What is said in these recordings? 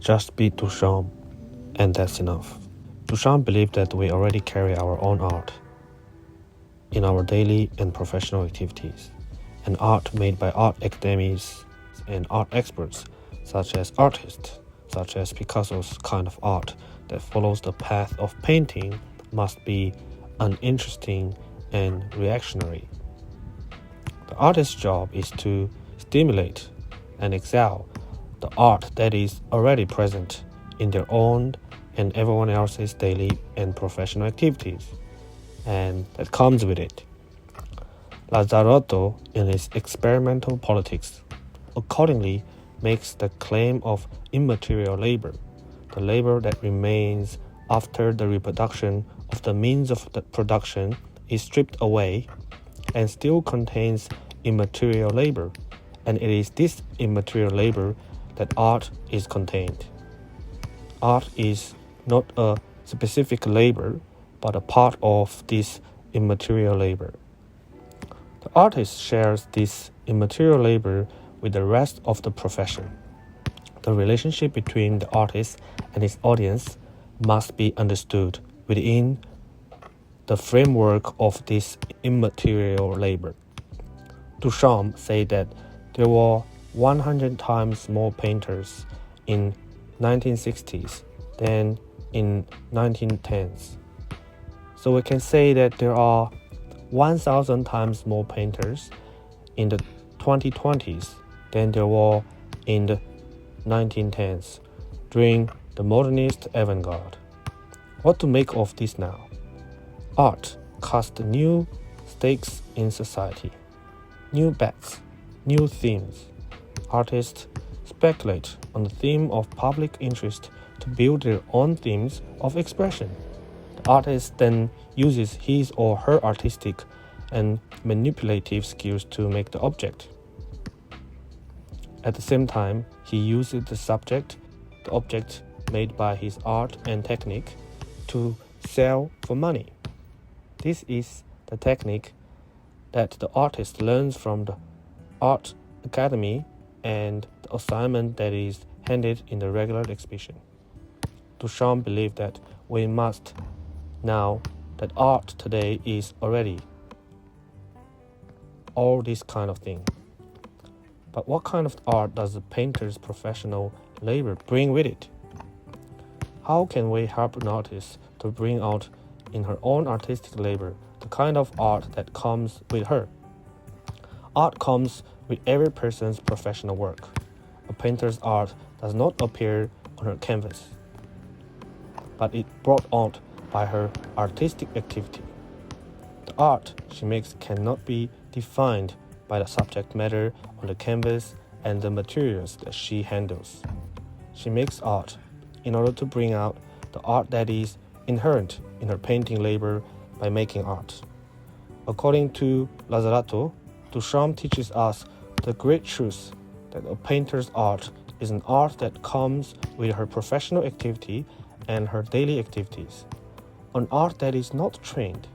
Just be Duchamp, and that's enough. Duchamp believed that we already carry our own art in our daily and professional activities, and art made by art academies and art experts, such as artists, such as Picasso's kind of art that follows the path of painting, must be uninteresting and reactionary. The artist's job is to stimulate and excel the art that is already present in their own and everyone else's daily and professional activities, and that comes with it. Lazzarato, in his experimental politics, accordingly makes the claim of immaterial labor, the labor that remains after the reproduction of the means of the production is stripped away and still contains immaterial labor, and it is this immaterial labor that art is contained. Art is not a specific labor, but a part of this immaterial labor. The artist shares this immaterial labor with the rest of the profession. The relationship between the artist and his audience must be understood within the framework of this immaterial labor. Duchamp said that there were 100 times more painters in 1960s than in 1910s. So we can say that there are 1,000 times more painters in the 2020s than there were in the 1910s during the modernist avant-garde. What to make of this now? Art casts new stakes in society, new bets, new themes. Artists speculate on the theme of public interest to build their own themes of expression. The artist then uses his or her artistic and manipulative skills to make the object. At the same time, he uses the object made by his art and technique, to sell for money. This is the technique that the artist learns from the art academy and the assignment that is handed in the regular exhibition. Duchamp believed that we must now that art today is already all this kind of thing. But what kind of art does the painter's professional labor bring with it? How can we help an artist to bring out in her own artistic labor the kind of art that comes with her? Art comes with every person's professional work. A painter's art does not appear on her canvas, but it brought out by her artistic activity. The art she makes cannot be defined by the subject matter on the canvas and the materials that she handles. She makes art in order to bring out the art that is inherent in her painting labor by making art. According to Lazzarato, Duchamp teaches us the great truth that a painter's art is an art that comes with her professional activity and her daily activities, an art that is not trained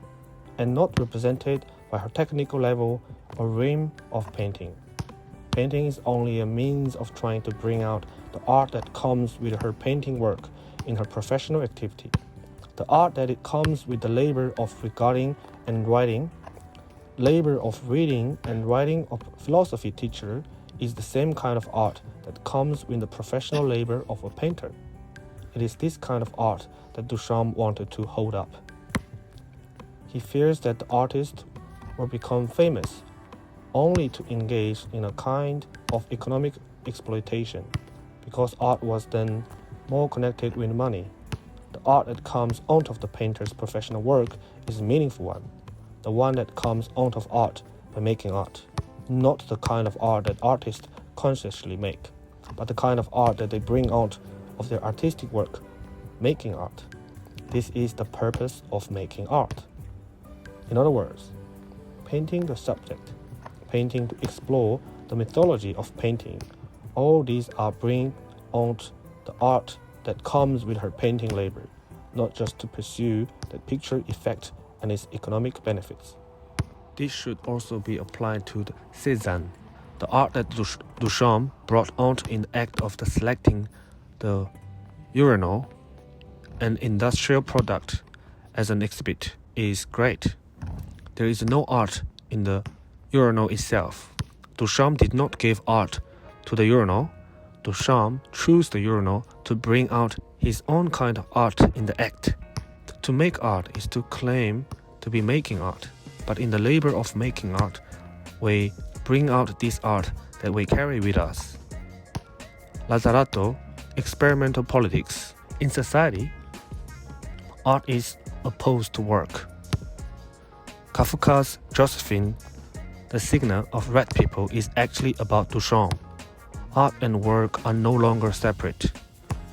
and not represented by her technical level or realm of painting. Painting is only a means of trying to bring out the art that comes with her painting work in her professional activity. The art that it comes with the labor of regarding and writing, labor of reading and writing of a philosophy teacher is the same kind of art that comes with the professional labor of a painter. It is this kind of art that Duchamp wanted to hold up. He fears that the artist will become famous only to engage in a kind of economic exploitation, because art was then more connected with money. The art that comes out of the painter's professional work is a meaningful one, the one that comes out of art by making art, not the kind of art that artists consciously make, but the kind of art that they bring out of their artistic work, making art. This is the purpose of making art. In other words, painting the subject, painting to explore the mythology of painting, all these are bring out the art that comes with her painting labor, not just to pursue the picture effect and its economic benefits. This should also be applied to the Cézanne, the art that Duchamp brought out in the act of the selecting the urinal, an industrial product, as an exhibit is great. There is no art in the urinal itself. Duchamp did not give art to the urinal. Duchamp chose the urinal to bring out his own kind of art in the act. To make art is to claim to be making art, but in the labor of making art, we bring out this art that we carry with us. Lazzarato, experimental politics. In society, art is opposed to work. Kafka's Josephine, the signal of red people, is actually about Duchamp. Art and work are no longer separate.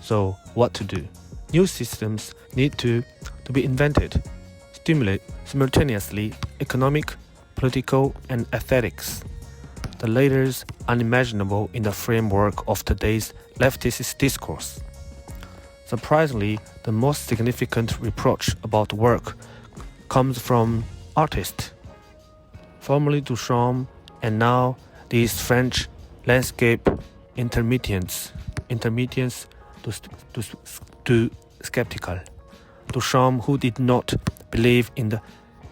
So, what to do? New systems need to be invented, stimulate simultaneously economic, political, and aesthetics. The latter's unimaginable in the framework of today's leftist discourse. Surprisingly, the most significant reproach about work comes from artists. Formerly Duchamp, and now these French landscape intermediates to skeptical. Duchamp, who did not believe in the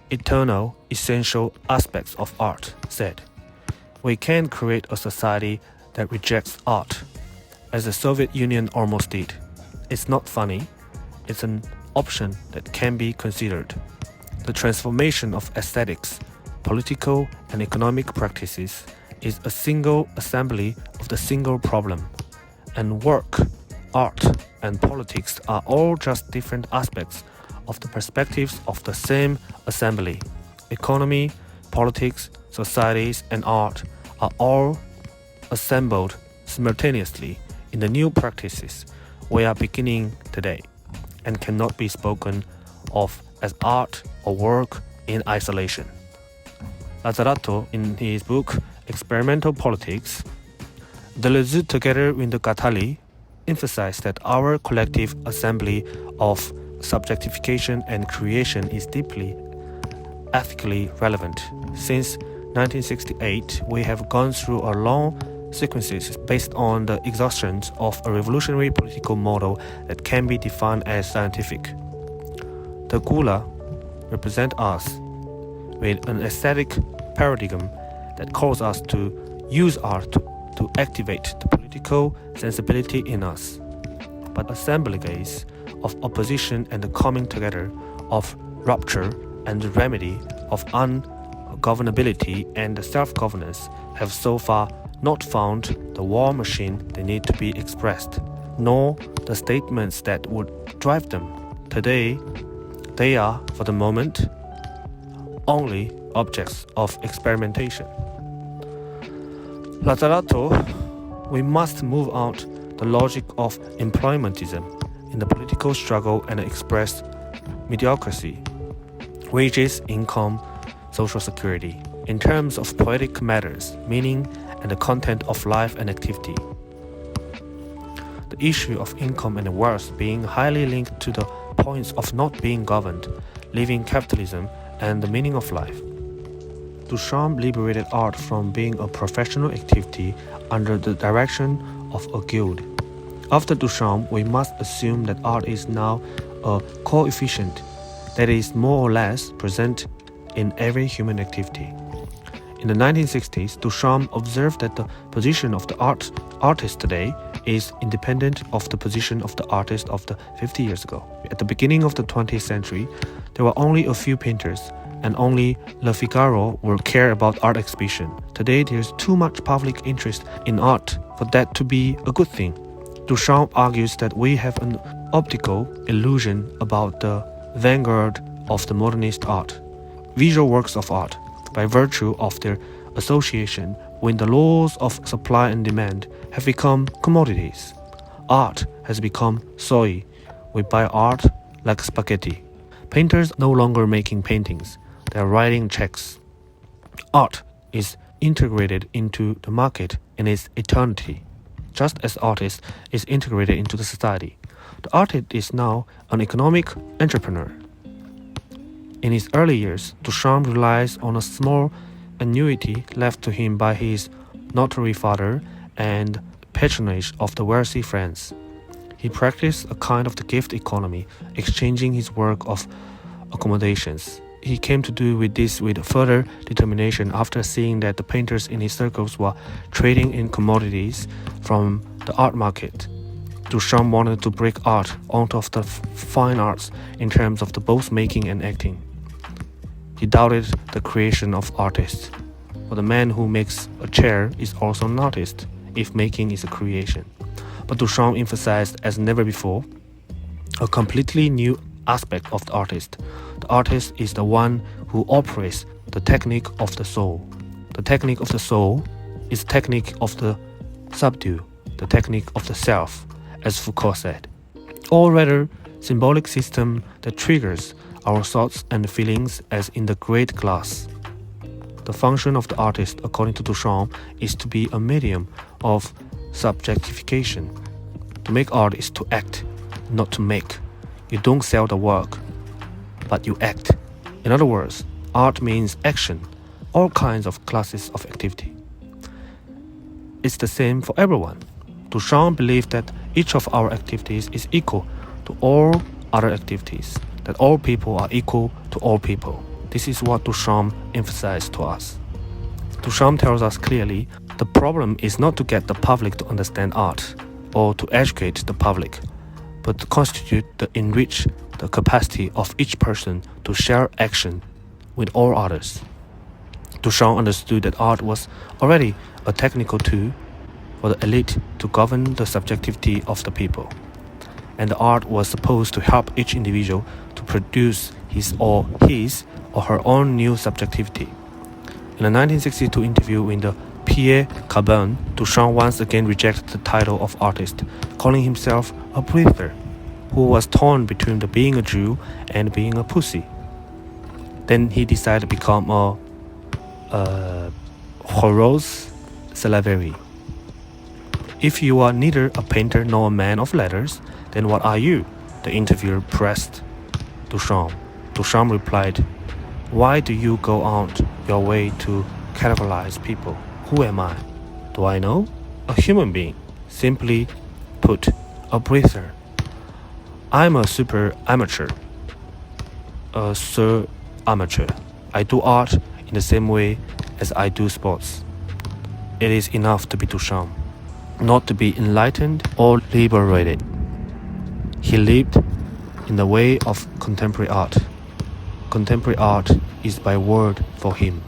eternal, essential aspects of art, said, "We can create a society that rejects art, as the Soviet Union almost did. It's not funny, it's an option that can be considered. The transformation of aesthetics, political and economic practices is a single assembly of the single problem, and work, art, and politics are all just different aspects of the perspectives of the same assembly. Economy, politics, societies, and art are all assembled simultaneously in the new practices we are beginning today, and cannot be spoken of as art or work in isolation." Lazzarato, in his book Experimental Politics, Deleuze, together with the Gattari, emphasized that our collective assembly of subjectification and creation is deeply ethically relevant. Since 1968, we have gone through a long sequences based on the exhaustion of a revolutionary political model that can be defined as scientific. The Gula represent us with an aesthetic paradigm that calls us to use art to activate the political sensibility in us. But assemblies of opposition and the coming together of rupture and the remedy of ungovernability and self-governance have so far not found the war machine they need to be expressed, nor the statements that would drive them. Today, they are, for the moment, only objects of experimentation. Lazzarato, we must move out the logic of employmentism in the political struggle and express mediocrity, wages, income, social security, in terms of poetic matters, meaning, and the content of life and activity. The issue of income and wealth being highly linked to the points of not being governed, living capitalism, and the meaning of life. Duchamp liberated art from being a professional activity under the direction of a guild. After Duchamp, we must assume that art is now a coefficient that is more or less present in every human activity. In the 1960s, Duchamp observed that the position of the artist today is independent of the position of the artist of the 50 years ago. At the beginning of the 20th century, there were only a few painters, and only Le Figaro will care about art exhibition. Today, there's too much public interest in art for that to be a good thing. Duchamp argues that we have an optical illusion about the vanguard of the modernist art. Visual works of art, by virtue of their association with the laws of supply and demand, have become commodities. Art has become soy. We buy art like spaghetti. Painters no longer making paintings, they are writing checks. Art is integrated into the market in its eternity, just as artist is integrated into the society. The artist is now an economic entrepreneur. In his early years, Duchamp relies on a small annuity left to him by his notary father and patronage of the wealthy friends. He practiced a kind of the gift economy, exchanging his work of accommodations. He came to do with this with further determination after seeing that the painters in his circles were trading in commodities from the art market. Duchamp wanted to break art out of the fine arts in terms of the both making and acting. He doubted the creation of artists. For the man who makes a chair is also an artist, if making is a creation. But Duchamp emphasized as never before a completely new aspect of the artist. The artist is the one who operates the technique of the soul. The technique of the soul is the technique of the subdue, the technique of the self, as Foucault said, or rather symbolic system that triggers our thoughts and feelings as in the great glass. The function of the artist, according to Duchamp, is to be a medium of subjectification. To make art is to act, not to make. You don't sell the work, but you act. In other words, art means action, all kinds of classes of activity. It's the same for everyone. Duchamp believed that each of our activities is equal to all other activities, that all people are equal to all people. This is what Duchamp emphasized to us. Duchamp tells us clearly, the problem is not to get the public to understand art or to educate the public, but to constitute the enrich the capacity of each person to share action with all others. Duchamp understood that art was already a technical tool for the elite to govern the subjectivity of the people, and the art was supposed to help each individual to produce his or her own new subjectivity. In a 1962 interview in the Pierre Carbon, Duchamp once again rejected the title of artist, calling himself a breather, who was torn between the being a Jew and being a pussy. Then he decided to become a Horace Salavery. If you are neither a painter nor a man of letters, then what are you? The interviewer pressed Duchamp. Duchamp replied, "Why do you go out your way to categorize people? Who am I? Do I know? A human being. Simply put, a breather. I'm a super amateur. A sir amateur. I do art in the same way as I do sports." It is enough to be Duchamp, not to be enlightened or liberated. He lived in the way of contemporary art. Contemporary art is by word for him.